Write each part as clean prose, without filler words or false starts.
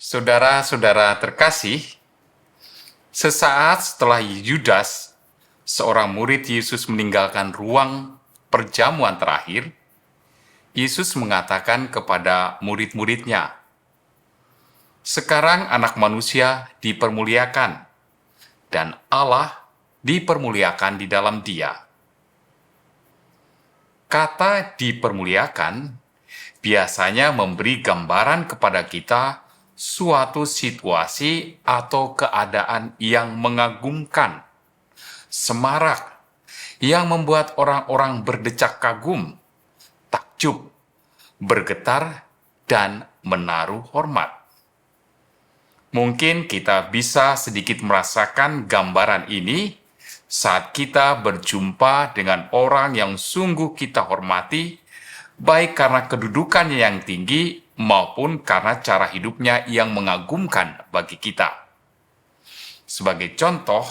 Saudara-saudara terkasih, sesaat setelah Yudas, seorang murid Yesus meninggalkan ruang perjamuan terakhir, Yesus mengatakan kepada murid-muridnya, "Sekarang anak manusia dipermuliakan, dan Allah dipermuliakan di dalam dia." Kata dipermuliakan biasanya memberi gambaran kepada kita suatu situasi atau keadaan yang mengagumkan, semarak, yang membuat orang-orang berdecak kagum, takjub, bergetar, dan menaruh hormat. Mungkin kita bisa sedikit merasakan gambaran ini saat kita berjumpa dengan orang yang sungguh kita hormati, baik karena kedudukannya yang tinggi maupun karena cara hidupnya yang mengagumkan bagi kita. Sebagai contoh,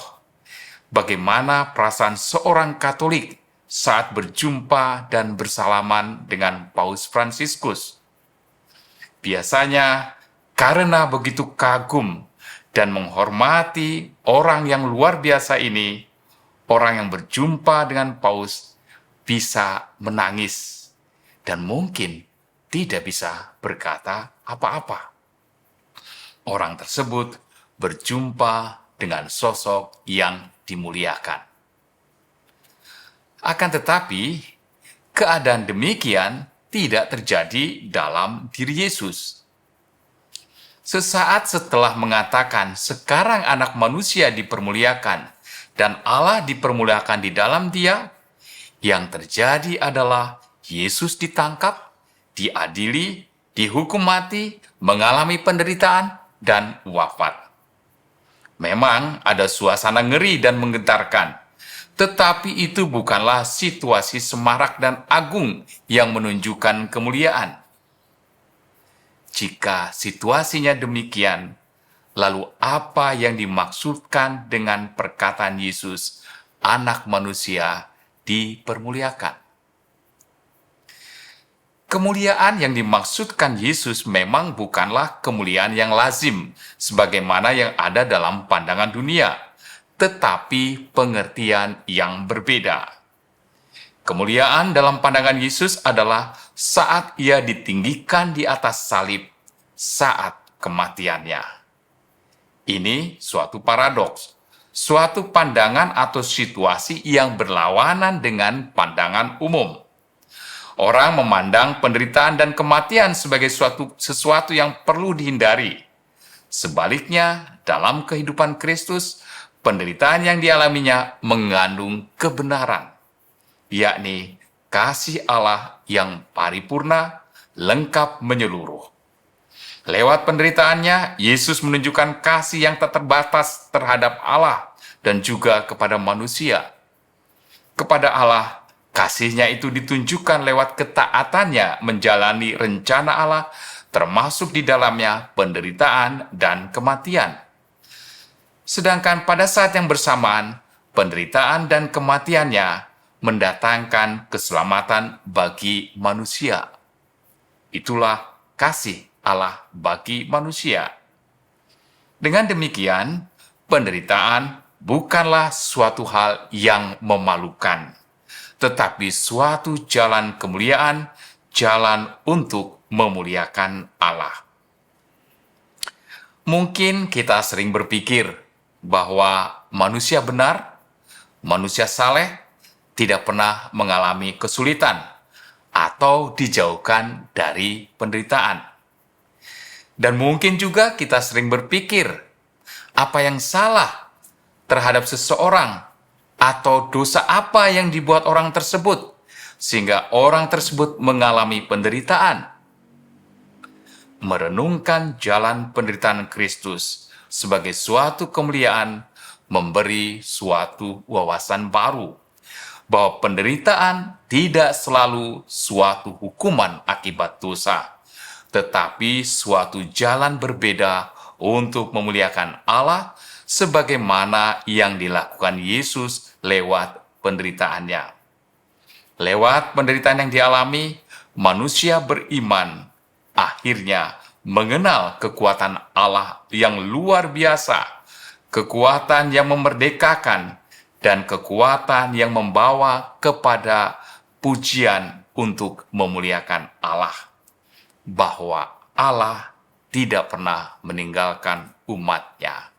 bagaimana perasaan seorang Katolik saat berjumpa dan bersalaman dengan Paus Fransiskus. Biasanya, karena begitu kagum dan menghormati orang yang luar biasa ini, orang yang berjumpa dengan Paus bisa menangis dan mungkin tidak bisa berkata apa-apa. Orang tersebut berjumpa dengan sosok yang dimuliakan. Akan tetapi, keadaan demikian tidak terjadi dalam diri Yesus. Sesaat setelah mengatakan, "Sekarang anak manusia dipermuliakan, dan Allah dipermuliakan di dalam dia," yang terjadi adalah Yesus ditangkap, diadili, dihukum mati, mengalami penderitaan, dan wafat. Memang ada suasana ngeri dan menggetarkan, tetapi itu bukanlah situasi semarak dan agung yang menunjukkan kemuliaan. Jika situasinya demikian, lalu apa yang dimaksudkan dengan perkataan Yesus, anak manusia dipermuliakan? Kemuliaan yang dimaksudkan Yesus memang bukanlah kemuliaan yang lazim, sebagaimana yang ada dalam pandangan dunia, tetapi pengertian yang berbeda. Kemuliaan dalam pandangan Yesus adalah saat ia ditinggikan di atas salib, saat kematiannya. Ini suatu paradoks, suatu pandangan atau situasi yang berlawanan dengan pandangan umum. Orang memandang penderitaan dan kematian sebagai sesuatu yang perlu dihindari. Sebaliknya, dalam kehidupan Kristus, penderitaan yang dialaminya mengandung kebenaran, yakni kasih Allah yang paripurna, lengkap menyeluruh. Lewat penderitaannya, Yesus menunjukkan kasih yang tak terbatas terhadap Allah dan juga kepada manusia. Kepada Allah, kasih-Nya itu ditunjukkan lewat ketaatannya menjalani rencana Allah, termasuk di dalamnya penderitaan dan kematian. Sedangkan pada saat yang bersamaan, penderitaan dan kematiannya mendatangkan keselamatan bagi manusia. Itulah kasih Allah bagi manusia. Dengan demikian, penderitaan bukanlah suatu hal yang memalukan, tetapi suatu jalan kemuliaan, jalan untuk memuliakan Allah. Mungkin kita sering berpikir bahwa manusia benar, manusia saleh, tidak pernah mengalami kesulitan atau dijauhkan dari penderitaan. Dan mungkin juga kita sering berpikir, apa yang salah terhadap seseorang atau dosa apa yang dibuat orang tersebut, sehingga orang tersebut mengalami penderitaan. Merenungkan jalan penderitaan Kristus sebagai suatu kemuliaan memberi suatu wawasan baru, bahwa penderitaan tidak selalu suatu hukuman akibat dosa, tetapi suatu jalan berbeda untuk memuliakan Allah sebagaimana yang dilakukan Yesus lewat penderitaannya. Lewat penderitaan yang dialami, manusia beriman akhirnya mengenal kekuatan Allah yang luar biasa, kekuatan yang memerdekakan, dan kekuatan yang membawa kepada pujian untuk memuliakan Allah. Bahwa Allah tidak pernah meninggalkan umat-Nya.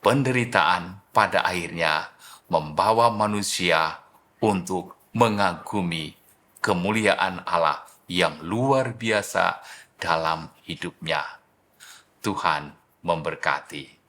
Penderitaan pada akhirnya membawa manusia untuk mengagumi kemuliaan Allah yang luar biasa dalam hidupnya. Tuhan memberkati.